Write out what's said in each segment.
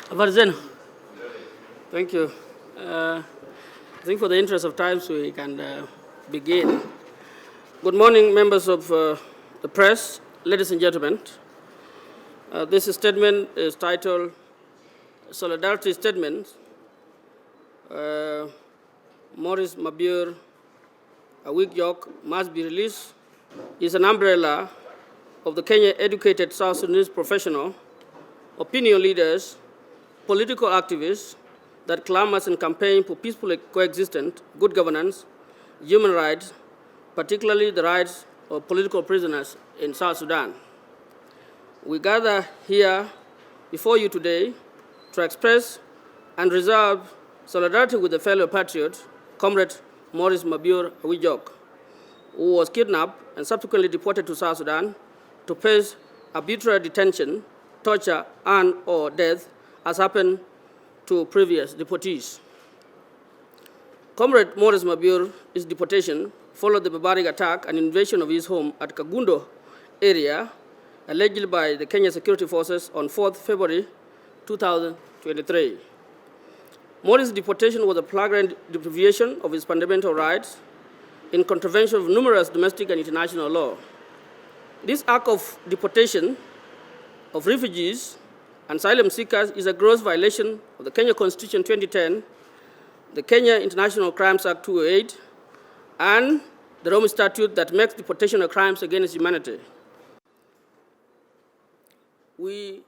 Varzeno. Thank you. I think for the interest of time, so we can begin. Good morning, members of the press, ladies and gentlemen. This statement is titled Solidarity Statement. Maurice Mabior, a weak joke, must be released, is an umbrella of the Kenya-educated South Sudanese professional, opinion leaders, political activists that clamors and campaign for peaceful coexistence, good governance, human rights, particularly the rights of political prisoners in South Sudan. We gather here before you today to express and reserve solidarity with the fellow patriot, Comrade Maurice Mabior Awijok, who was kidnapped and subsequently deported to South Sudan to face arbitrary detention, torture, and/or death, as happened to previous deportees. Comrade Maurice Mabior's deportation followed the barbaric attack and invasion of his home at Kagundo area, alleged by the Kenya Security Forces on 4th February 2023. Maurice's deportation was a flagrant deprivation of his fundamental rights in contravention of numerous domestic and international law. This act of deportation of refugees and asylum seekers is a gross violation of the Kenya Constitution 2010, the Kenya International Crimes Act 208, and the Rome Statute that makes deportation a crime against humanity. We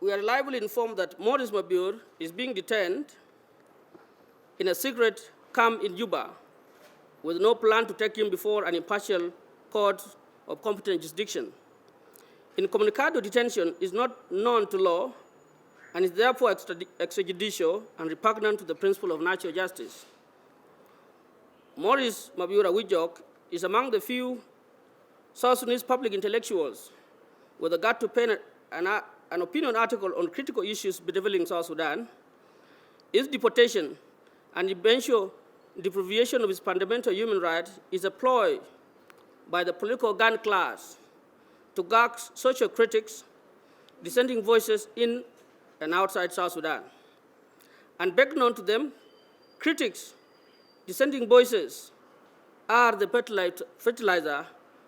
are reliably informed that Maurice Mabior is being detained in a secret camp in Juba with no plan to take him before an impartial court of competent jurisdiction. Incommunicado detention is not known to law and is therefore extrajudicial and repugnant to the principle of natural justice. Maurice Mabior Awijok is among the few South Sudanese public intellectuals with the gut to pen an opinion article on critical issues bedeviling South Sudan. His deportation and eventual deprivation of his fundamental human rights is a ploy by the political gun class to gag social critics, dissenting voices in and outside South Sudan. And beckoning to them, critics, dissenting voices are the fertilizer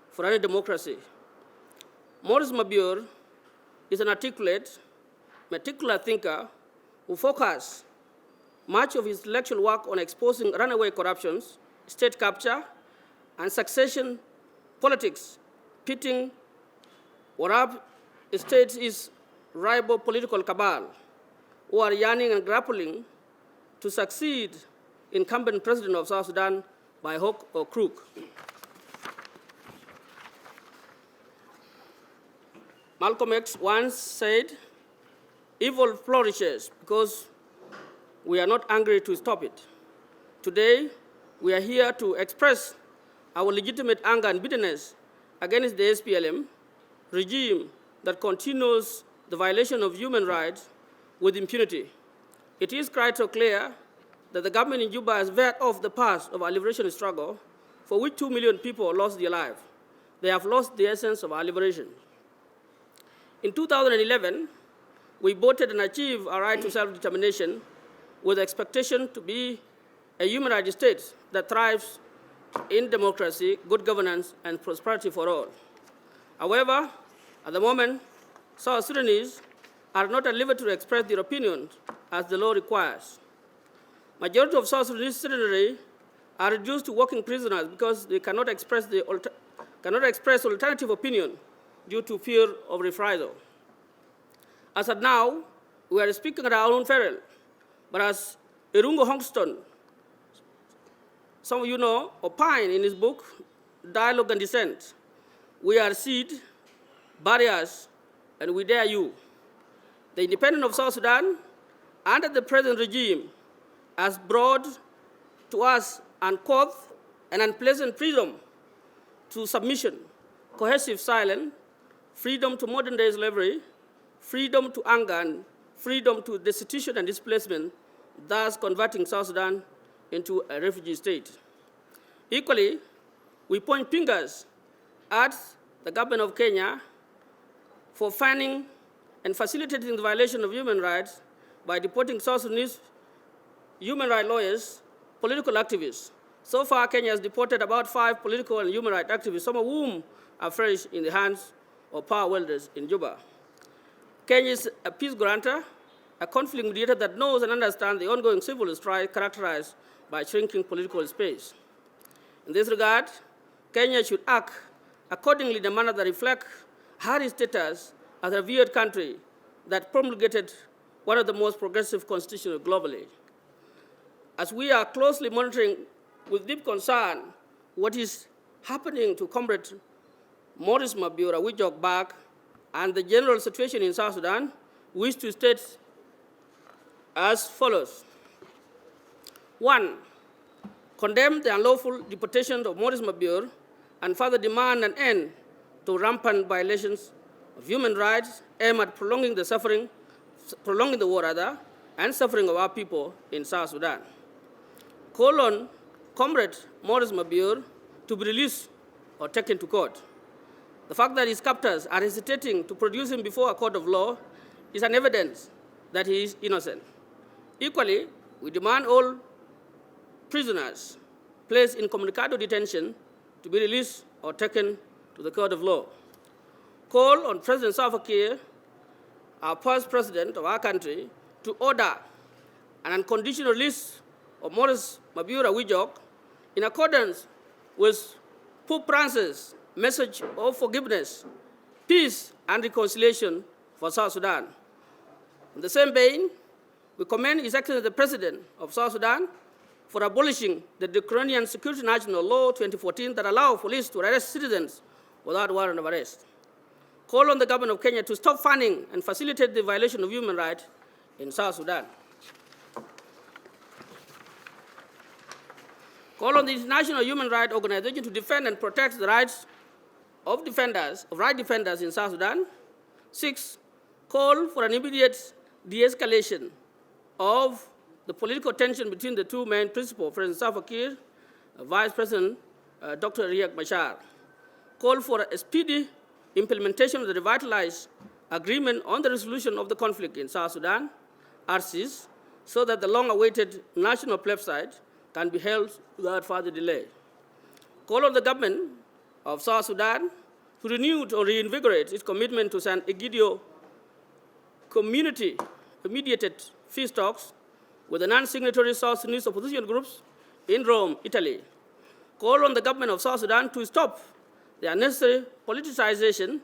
for any democracy. Maurice Mabior is an articulate, meticulous thinker who focused much of his intellectual work on exposing runaway corruptions, state capture, and succession politics, pitting Warab states is rival political cabal who are yearning and grappling to succeed incumbent president of South Sudan by hook or crook. Malcolm X once said, "Evil flourishes because we are not angry to stop it." Today, we are here to express our legitimate anger and bitterness against the SPLM regime that continues the violation of human rights with impunity. It is crystal clear that the government in Juba has veered off the path of our liberation struggle, for which 2 million people lost their lives. They have lost the essence of our liberation. In 2011, we voted and achieved our right to self-determination with the expectation to be a human rights state that thrives in democracy, good governance, and prosperity for all. However, at the moment, South Sudanese are not at liberty to express their opinions as the law requires. Majority of South Sudanese citizenry are reduced to working prisoners because they cannot express alternative opinion due to fear of reprisal. As of now, we are speaking at our own peril, but as Irungo Hongston, some of you know, opined in his book, Dialogue and Dissent, we are seed, barriers, and we dare you. The independence of South Sudan under the present regime has brought to us uncouth and unpleasant freedom to submission, cohesive silence, freedom to modern-day slavery, freedom to anger, and freedom to destitution and displacement, thus converting South Sudan into a refugee state. Equally, we point fingers at the government of Kenya for fanning and facilitating the violation of human rights by deporting South Sudanese human rights lawyers, political activists. So far, Kenya has deported about 5 political and human rights activists, some of whom are fresh in the hands of power wielders in Juba. Kenya is a peace grantor, a conflict mediator that knows and understands the ongoing civil strife characterized by shrinking political space. In this regard, Kenya should act accordingly in a manner that reflects her status as a revered country that promulgated one of the most progressive constitutions globally. As we are closely monitoring with deep concern what is happening to Comrade Maurice Mabior, Wijok Bag, and the general situation in South Sudan, we wish to state as follows. 1, condemn the unlawful deportation of Maurice Mabior and further demand an end to rampant violations of human rights aimed at prolonging the war and suffering of our people in South Sudan. Call on Comrade Maurice Mabior to be released or taken to court. The fact that his captors are hesitating to produce him before a court of law is an evidence that he is innocent. Equally, we demand all prisoners placed in communicado detention to be released or taken to the court of law. Call on President Salva Kiir, our past president of our country, to order an unconditional release of Maurice Mabior Wijok in accordance with Pope Francis' message of forgiveness, peace, and reconciliation for South Sudan. In the same vein, we commend His Excellency the President of South Sudan for abolishing the draconian Security National Law 2014 that allows police to arrest citizens without warrant of arrest. Call on the government of Kenya to stop funding and facilitate the violation of human rights in South Sudan. Call on the International Human Rights Organization to defend and protect the rights of right defenders in South Sudan. 6, call for an immediate de-escalation of the political tension between the two main principals, President Salva Kiir, Vice President Dr. Riek Machar. Call for a speedy implementation of the revitalized agreement on the resolution of the conflict in South Sudan, RCs, so that the long-awaited national plebiscite can be held without further delay. Call on the government of South Sudan to renew or reinvigorate its commitment to San Egidio community-mediated peace talks with the non-signatory South Sudanese opposition groups in Rome, Italy. Call on the government of South Sudan to stop the unnecessary politicization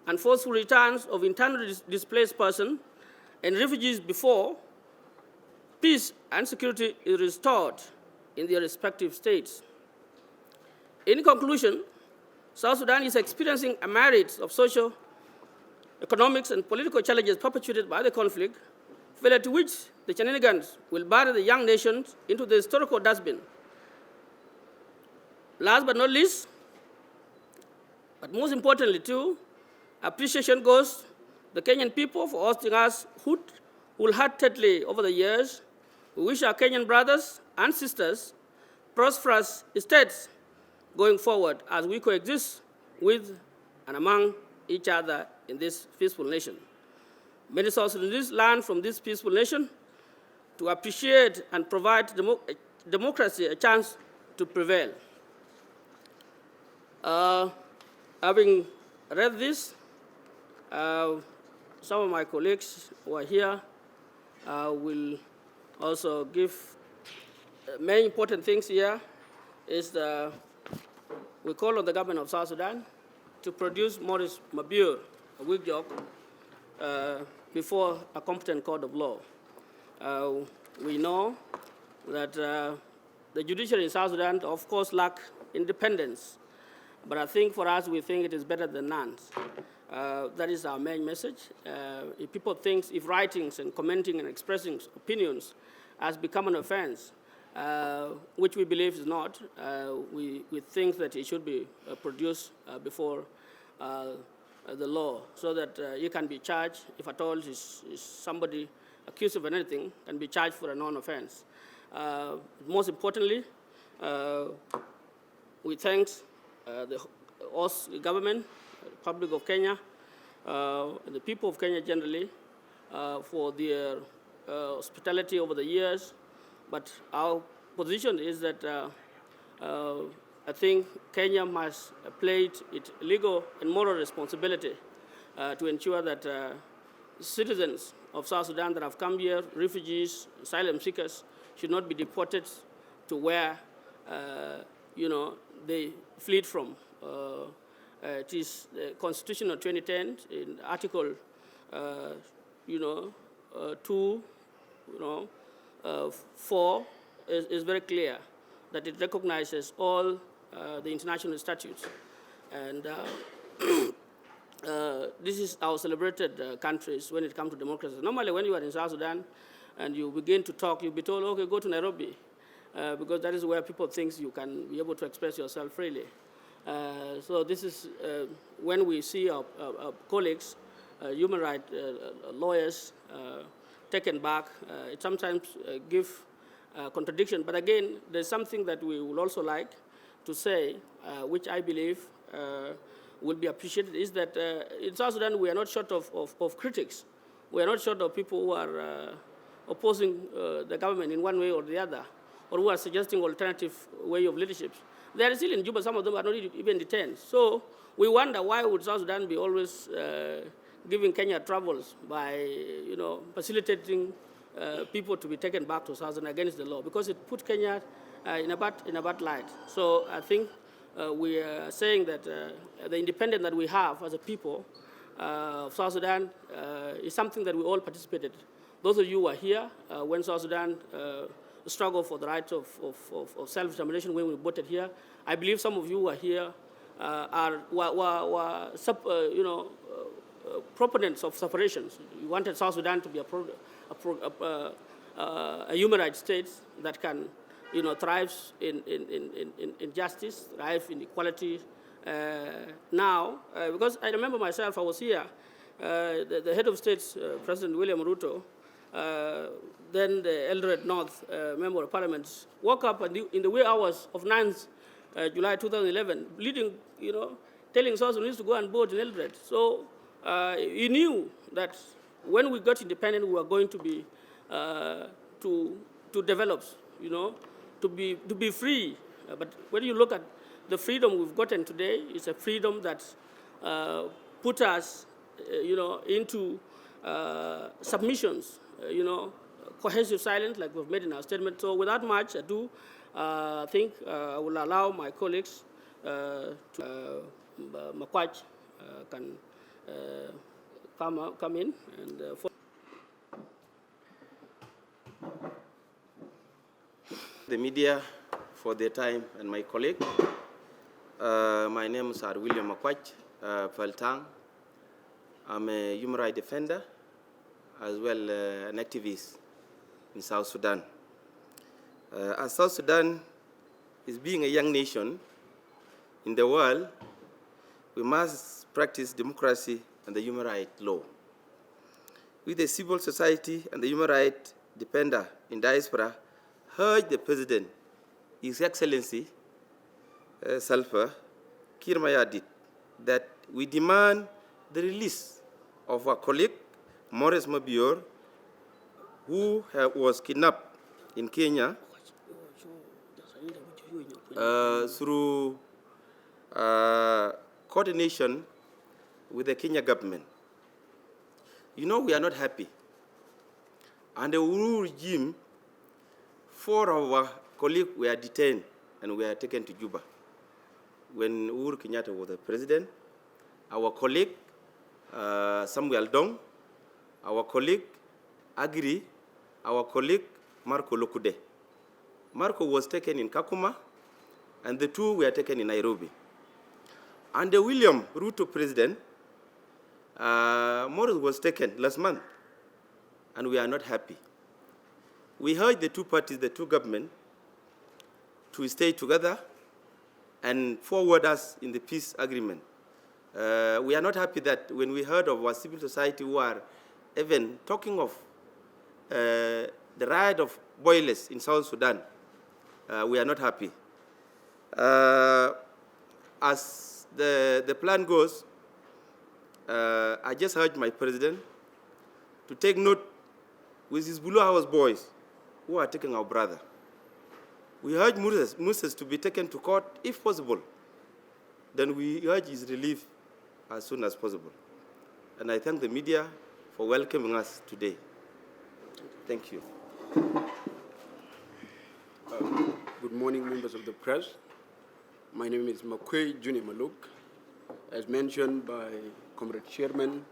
and forceful returns of internally displaced persons and refugees before peace and security is restored in their respective states. In conclusion, South Sudan is experiencing a myriad of social, economic, and political challenges perpetuated by the conflict, failure to which the shenanigans will bury the young nations into the historical dustbin. Last but not least, but most importantly too, appreciation goes to the Kenyan people for hosting us wholeheartedly over the years. We wish our Kenyan brothers and sisters prosperous states going forward as we coexist with and among each other in this peaceful nation. Many South Sudanese learn from this peaceful nation to appreciate and provide democracy a chance to prevail. Having read this, some of my colleagues who are here will also give many important things here. We call on the government of South Sudan to produce Maurice Mabior, a Wijok, before a competent court of law. We know that the judiciary in South Sudan, of course, lack independence. But I think for us, we think it is better than none. That is our main message. If people think, if writings and commenting and expressing opinions has become an offense, which we believe is not, we think that it should be produced before the law so that you can be charged, if at all is somebody accused of anything, can be charged for a non-offense. Most importantly, we thank the host government, Republic of Kenya, and the people of Kenya generally for their hospitality over the years. But our position is that I think Kenya must play its legal and moral responsibility to ensure that citizens of South Sudan that have come here, refugees, asylum seekers, should not be deported to where they fled from. It is the Constitution of 2010 in Article 2, 4 is very clear that it recognizes all the international statutes. And this is our celebrated countries when it comes to democracy. Normally, when you are in South Sudan and you begin to talk, you'll be told, okay, go to Nairobi, because that is where people think you can be able to express yourself freely. So this is when we see our colleagues, human rights lawyers, taken back. It sometimes gives contradiction. But again, there's something that we would also like to say, which I believe will be appreciated, is that in South Sudan we are not short of critics. We are not short of people who are opposing the government in one way or the other, or who are suggesting alternative way of leadership. They are still in Juba. Some of them are not even detained. So we wonder, why would South Sudan be always giving Kenya troubles by facilitating people to be taken back to South Sudan against the law? Because it put Kenya in a bad light. So I think we are saying that the independence that we have as a people of South Sudan is something that we all participated. Those of you who are here when South Sudan struggle for the right of self-determination, when we voted here, I believe some of you who are here were proponents of separations. You wanted South Sudan to be a human rights state that can thrives in justice, thrive in equality. Now, because I remember myself, I was here, the head of state, President William Ruto, then the Eldoret North Member of Parliament, woke up in the wee hours of 9th July 2011, telling South Sudanese to go and vote in Eldoret. So he knew that when we got independent, we were going to be to develop, to be free. But when you look at the freedom we've gotten today, it's a freedom that put us, into submissions, cohesive silence, like we've made in our statement. So without much ado, I think I will allow my colleagues Makwach can come in and the media for their time, and my colleague. My name is William Makwach Peltang. I'm a human rights defender as well an activist in South Sudan. As South Sudan is being a young nation in the world, we must practice democracy and the human rights law. With the civil society and the human rights defender in diaspora, urge the President, His Excellency Salva Kiir Mayardit, that we demand the release of our colleague, Maurice Mabior, who was kidnapped in Kenya through coordination with the Kenya government. We are not happy. Under the Uhuru regime, 4 of our colleagues were detained and were taken to Juba. When Uhuru Kenyatta was the president, our colleague, Samuel Dong, our colleague, Agri, our colleague, Marco Lokude. Marco was taken in Kakuma, and the 2 were taken in Nairobi. Under William Ruto president, Morris was taken last month, and we are not happy. We urge the 2 parties, the 2 governments, to stay together and forward us in the peace agreement. We are not happy that when we heard of our civil society who are even talking of the right of boilers in South Sudan, we are not happy. As the plan goes, I just urge my president to take note with his Blue House boys who are taking our brother. We urge Moses to be taken to court if possible. Then we urge his relief as soon as possible. And I thank the media for welcoming us today. Thank you. Good morning, members of the press. My name is Makwe Juni Maluk. As mentioned by Comrade Chairman,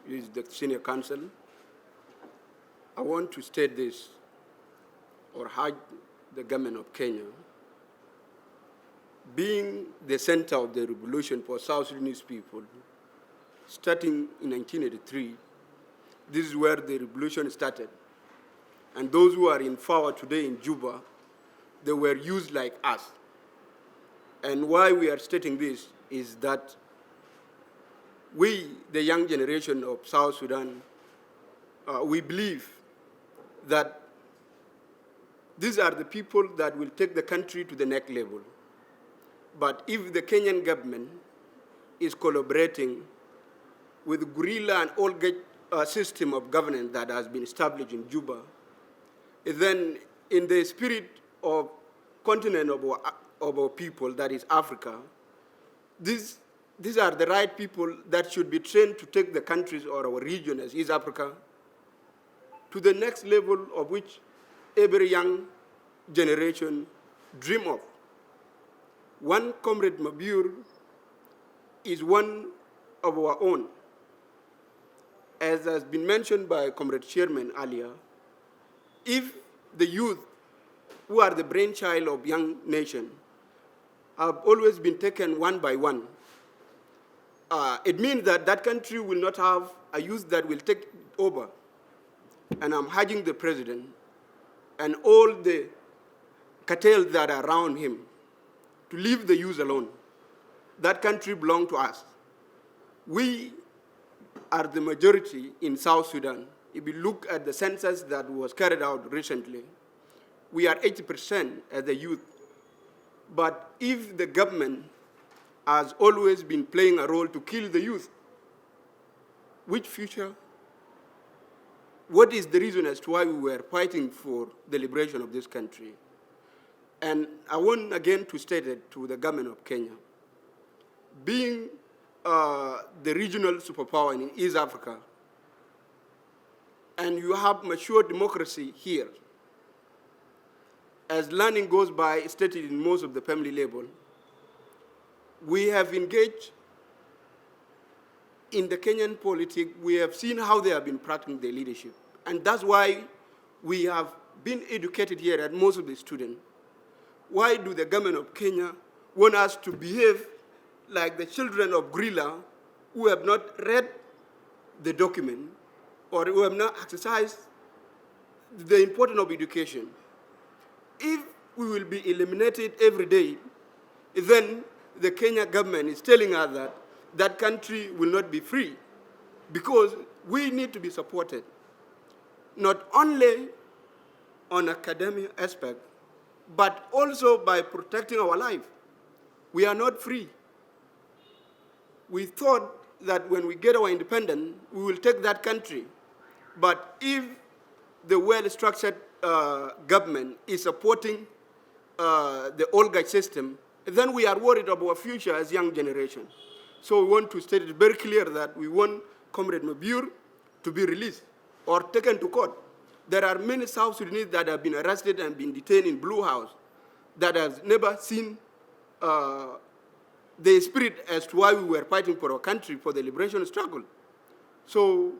who is the Senior Counsel, I want to state this, or urge the government of Kenya, being the center of the revolution for South Sudanese people, starting in 1983, this is where the revolution started. And those who are in power today in Juba, they were used like us. And why we are stating this is that we, the young generation of South Sudan, we believe that these are the people that will take the country to the next level. But if the Kenyan government is collaborating with guerrilla and all-gate system of governance that has been established in Juba, then in the spirit of continent of our people, that is Africa, these are the right people that should be trained to take the countries or our region as East Africa to the next level of which every young generation dream of. One Comrade Mabior is one of our own. As has been mentioned by Comrade Chairman earlier, if the youth, who are the brainchild of young nation, have always been taken one by one, it means that that country will not have a youth that will take over. And I'm urging the president and all the cartels that are around him to leave the youth alone. That country belongs to us. We are the majority in South Sudan. If you look at the census that was carried out recently, we are 80% as the youth. But if the government has always been playing a role to kill the youth, which future? What is the reason as to why we were fighting for the liberation of this country? And I want again to state it to the government of Kenya. Being the regional superpower in East Africa, and you have mature democracy here, as learning goes by, stated in most of the family level, we have engaged in the Kenyan politics. We have seen how they have been practicing their leadership. And that's why we have been educated here at most of the students. Why do the government of Kenya want us to behave like the children of guerrilla who have not read the document or who have not exercised the importance of education? If we will be eliminated every day, then the Kenya government is telling us that that country will not be free, because we need to be supported, not only on academic aspect, but also by protecting our life. We are not free. We thought that when we get our independence, we will take that country. But if the well-structured government is supporting the old-guard system, then we are worried about our future as young generation. So we want to state it very clear that we want Comrade Mabior to be released or taken to court. There are many South Sudanese that have been arrested and been detained in Blue House that has never seen the spirit as to why we were fighting for our country, for the liberation struggle. So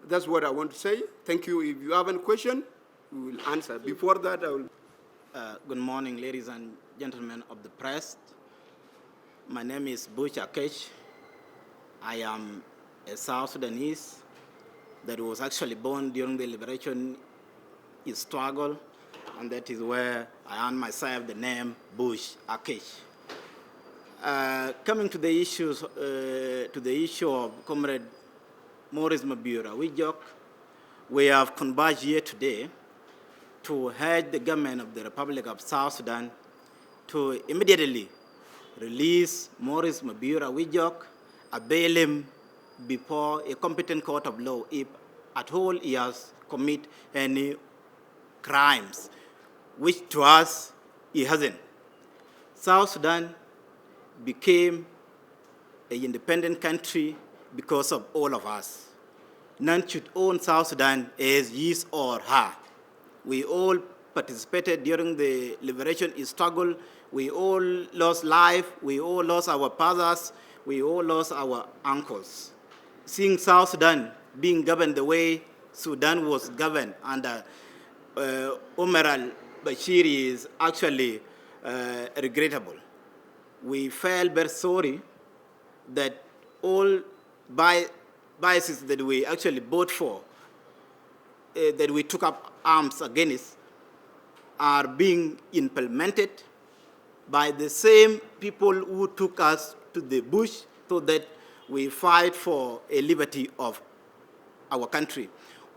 that's what I want to say. Thank you. If you have any question, we will answer. Before that, I will... Good morning, ladies and gentlemen of the press. My name is Bush Akesh. I am a South Sudanese that was actually born during the liberation struggle, and that is where I earned myself the name Bush Akesh. Coming to the issue of Comrade Maurice Mabior, we have converged here today to urge the government of the Republic of South Sudan to immediately release Maurice Mabior, bail him before a competent court of law if at all he has committed any crimes, which to us he hasn't. South Sudan became an independent country because of all of us. None should own South Sudan as his or her. We all participated during the liberation struggle. We all lost life. We all lost our fathers. We all lost our uncles. Seeing South Sudan being governed the way Sudan was governed under Omar al-Bashir is actually regrettable. We felt very sorry that all biases that we actually voted for, that we took up arms against, are being implemented by the same people who took us to the bush so that we fight for a liberty of our country.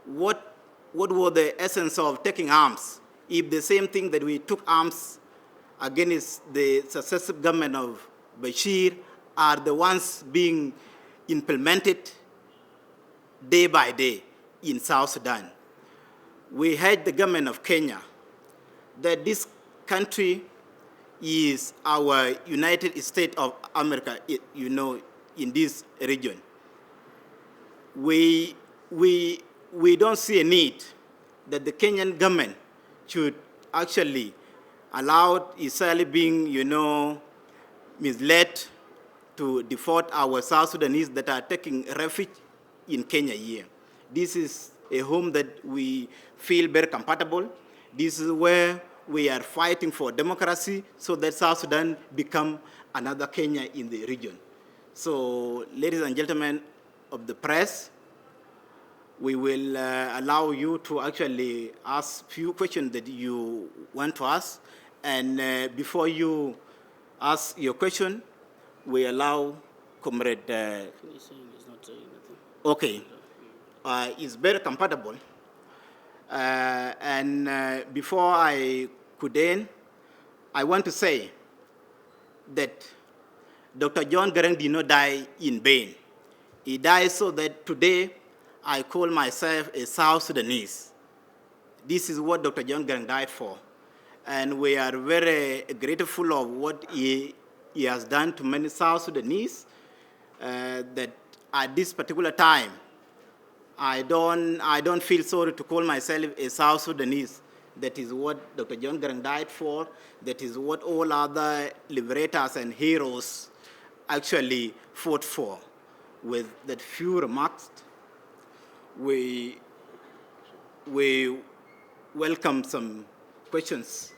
What was the essence of taking arms if the same thing that we took arms against the successive government of Bashir are the ones being implemented day by day in South Sudan? We had the government of Kenya that this country is our United States of America, you know, in this region. We don't see a need that the Kenyan government should actually allow Israeli being, you know, misled to deport our South Sudanese that are taking refuge in Kenya here. This is a home that we feel very compatible. This is where we are fighting for democracy so that South Sudan become another Kenya in the region. So, ladies and gentlemen of the press, we will allow you to actually ask few questions that you want to ask. And before you ask your question, we allow Comrade... He's not saying anything. Okay. It's very compatible. And before I could end, I want to say that Dr. John Garang did not die in vain. He died so that today I call myself a South Sudanese. This is what Dr. John Garang died for. And we are very grateful of what he has done to many South Sudanese, that at this particular time, I don't feel sorry to call myself a South Sudanese. That is what Dr. John Garang died for. That is what all other liberators and heroes actually fought for. With that few remarks, we welcome some questions.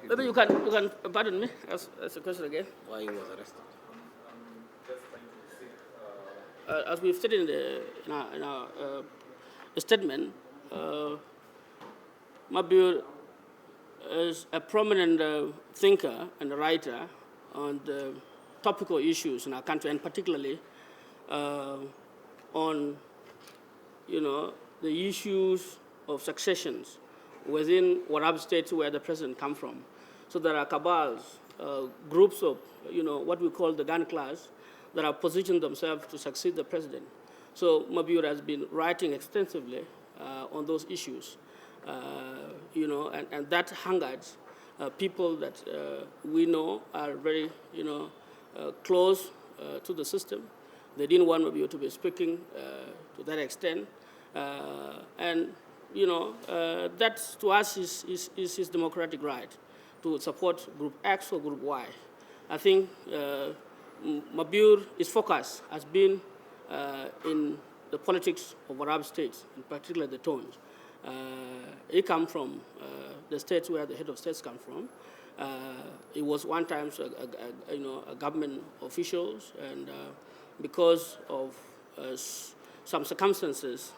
Maybe you can pardon me, ask a question again. Why he was arrested? As we've stated in our statement, Mabior is a prominent thinker and a writer on the topical issues in our country, and particularly on, you know, the issues of successions within Warab states where the president comes from. So there are cabals, groups of, you know, what we call the gun class, that have positioned themselves to succeed the president. So Mabior has been writing extensively on those issues, you know, and that angered people that we know are very, you know, close to the system. They didn't want Mabior to be speaking to that extent, and you know, that to us is his democratic right to support Group X or Group Y. I think Mabior, his focus has been in the politics of Arab states, in particular the Tones. He comes from the states where the head of states come from. He was one time you know, a government officials, and because of some circumstances,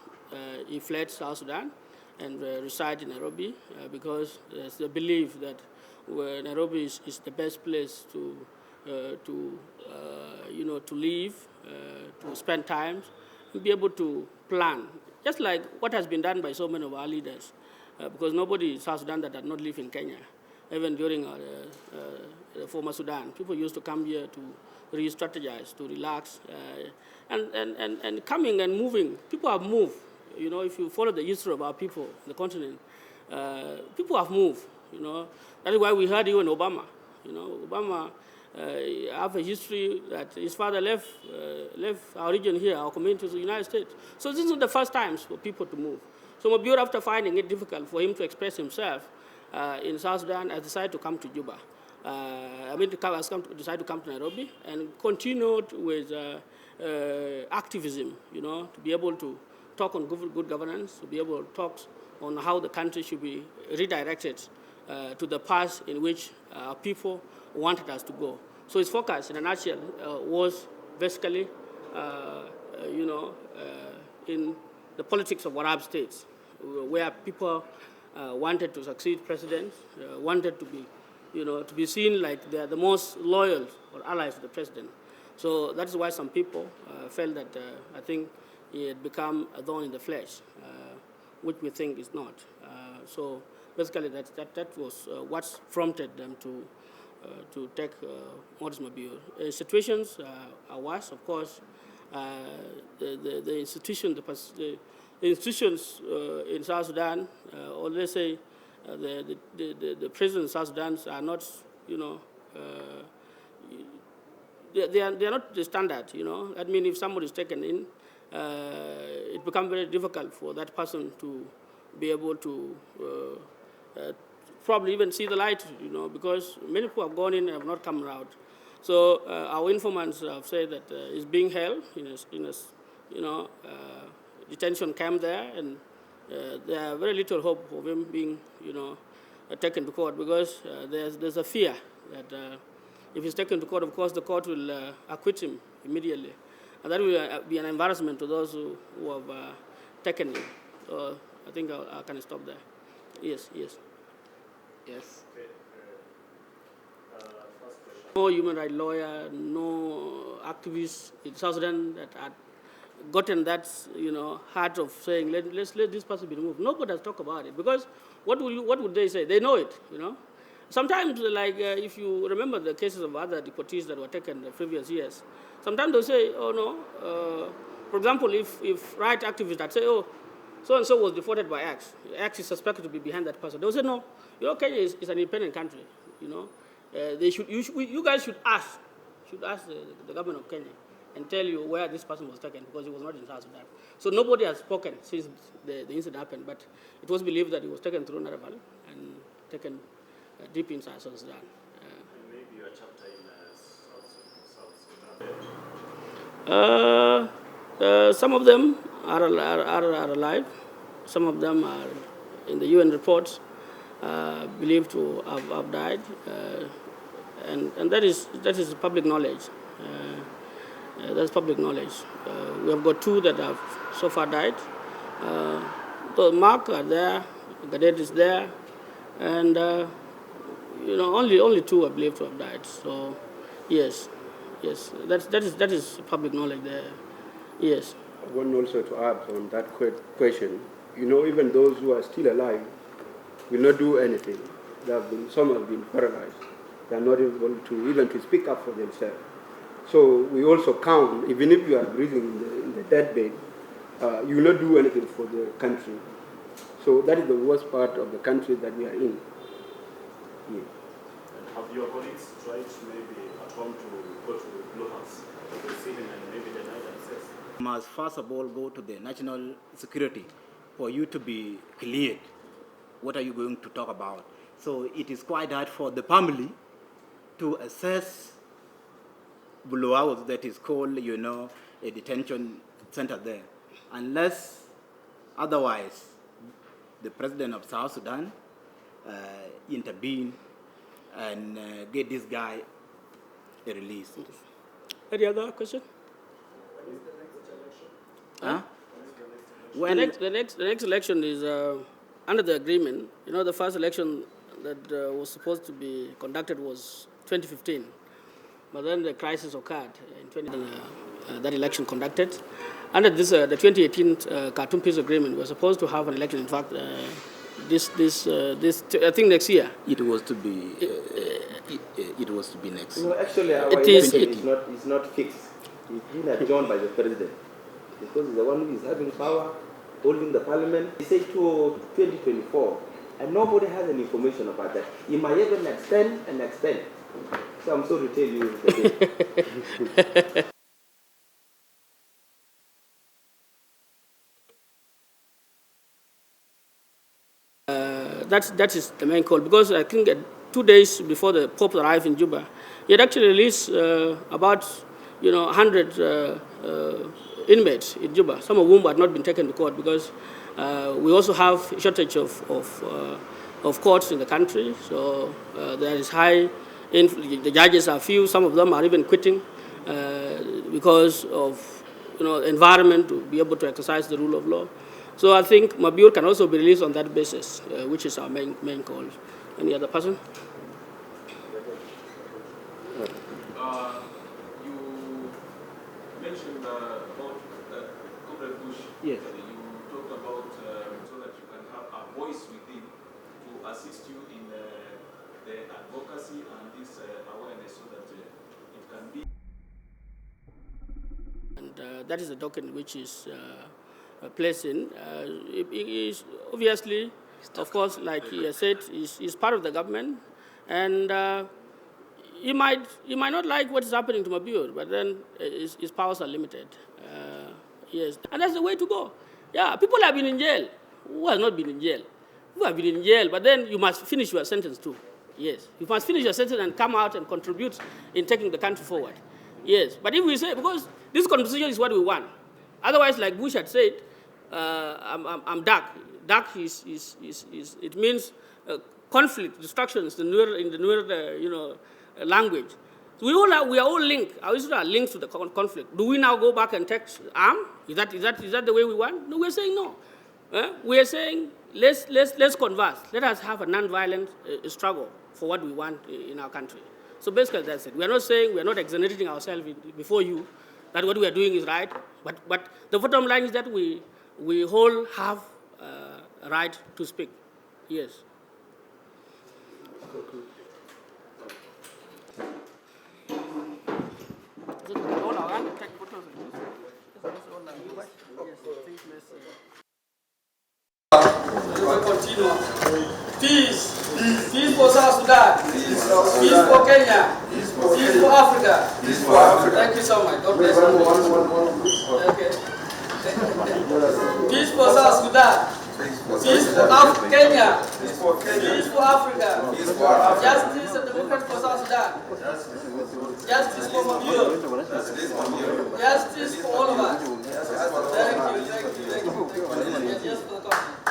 he fled South Sudan and reside in Nairobi because there's the belief that Nairobi is the best place to you know, to live, to spend time, and be able to plan, just like what has been done by so many of our leaders, because nobody in South Sudan that does not live in Kenya. even during the former Sudan. People used to come here to re-strategize, to relax, and coming and moving. People have moved. You know, if you follow the history of our people, the continent, people have moved. You know, that is why we heard even Obama. You know, Obama have a history that his father left our region here, our community to the United States. So this is not the first time for people to move. So Mabior, after finding it difficult for him to express himself in South Sudan, has decided to come to Juba. Decided to come to Nairobi and continued with activism, you know, to be able to talk on good governance, to be able to talk on how the country should be redirected to the path in which people wanted us to go. So his focus, in a nutshell, was basically, you know, in the politics of Arab states, where people wanted to succeed presidents, wanted to be, you know, to be seen like they are the most loyal or allies to the president. So that is why some people felt that I think it had become a thorn in the flesh, which we think is not. So basically, that was what prompted them to take Modus Mabior. Situations are worse, of course. The institutions in South Sudan, or let's say the prisons in South Sudan are not, you know, they are not the standard, you know. That means if somebody is taken in, it becomes very difficult for that person to be able to probably even see the light, you know, because many people have gone in and have not come out. So our informants have said that he's being held in a you know, detention camp there, and there are very little hope of him being, you know, taken to court, because there's a fear that if he's taken to court, of course, the court will acquit him immediately. And that will be an embarrassment to those who have taken him. So I think I can stop there. Yes. Yes. Okay. First question. No human rights lawyer, no activist in South Sudan that had gotten that, you know, heart of saying, let's let this person be removed. Nobody has talked about it, because what would they say? They know it, you know. Sometimes, like if you remember the cases of other deportees that were taken the previous years, sometimes they'll say, oh no, for example, if right activists that say, oh, so-and-so was deported by X. X is suspected to be behind that person. They'll say, no, you know, Kenya is an independent country. You know, you guys should ask the government of Kenya and tell you where this person was taken, because he was not in South Sudan. So nobody has spoken since the incident happened, but it was believed that he was taken through Naraval and taken deep inside South Sudan. And maybe a chapter in South Sudan. Some of them are alive. Some of them are in the UN reports believed to have died, and that is public knowledge. That's public knowledge. We have got 2 that have so far died. The Mark are there, Gadet is there, and you know, only 2 are believed to have died. So yes, that is public knowledge there. Yes. I want also to add on that question. You know, even those who are still alive will not do anything. Some have been paralyzed. They are not able to even to speak up for themselves. So we also count, even if you are breathing in the deathbed, you will not do anything for the country. So that is the worst part of the country that we are in. Yeah. And have your colleagues tried maybe at home to go to the Blue House to see him and maybe deny access? Must first of all go to the national security for you to be cleared. What are you going to talk about? So it is quite hard for the family to assess Blue House, that is called, you know, a detention center there, unless otherwise the president of South Sudan intervene and get this guy a release. Any other question? When is the next election? Huh? When The next election is under the agreement. You know, the first election that was supposed to be conducted was 2015, but then the crisis occurred in 2015. That election conducted under this the 2018 Khartoum Peace Agreement. We were supposed to have an election. In fact, I think next year. It was to be next. No, actually, our It election is- is not fixed. It's been adjourned by the president because he's the one who is having power, holding the parliament. He said to 2024, and nobody has any information about that. He might even extend and extend. So I'm sorry to tell you the date. That is the main call, because I think 2 days before the Pope arrived in Juba, he had actually released about 100 inmates in Juba, some of whom had not been taken to court, because we also have a shortage of courts in the country. So there is high, the judges are few, some of them are even quitting because of environment to be able to exercise the rule of law. So I think Mabior can also be released on that basis, which is our main call. Any other person? You mentioned about Comrade Bush. Yes. You talked about so that you can have a voice within to assist you in the advocacy and this awareness so that it can be. And that is the document which is placed in. It is obviously, of course, like he has said, is part of the government, and he might not like what is happening to Mabior, but then his powers are limited. Yes, and that's the way to go. Yeah, people have been in jail. Who has not been in jail? Who have been in jail, but then you must finish your sentence too. Yes, you must finish your sentence and come out and contribute in taking the country forward. Yes, but if we say, because this conversation is what we want, otherwise, like Bush had said, I'm dark. Dark it means conflict, destructions in the newer language. So we are all linked. Our Israel are linked to the conflict. Do we now go back and take arm? Is that the way we want? No, we're saying no. We are saying let's converse. Let us have a non-violent struggle for what we want in our country. So basically that's it. We are not saying, we are not exonerating ourselves before you that what we are doing is right. But the bottom line is that we all have a right to speak. Yes. Peace. Peace for South Sudan. Peace for Kenya. Peace for Africa. Thank you so much. God bless you. Okay. Peace for South Sudan. Peace for Kenya. Peace for Africa. Justice and democracy for South Sudan. Justice for Mabior. Justice for all of us. Thank you. Yes, for the country.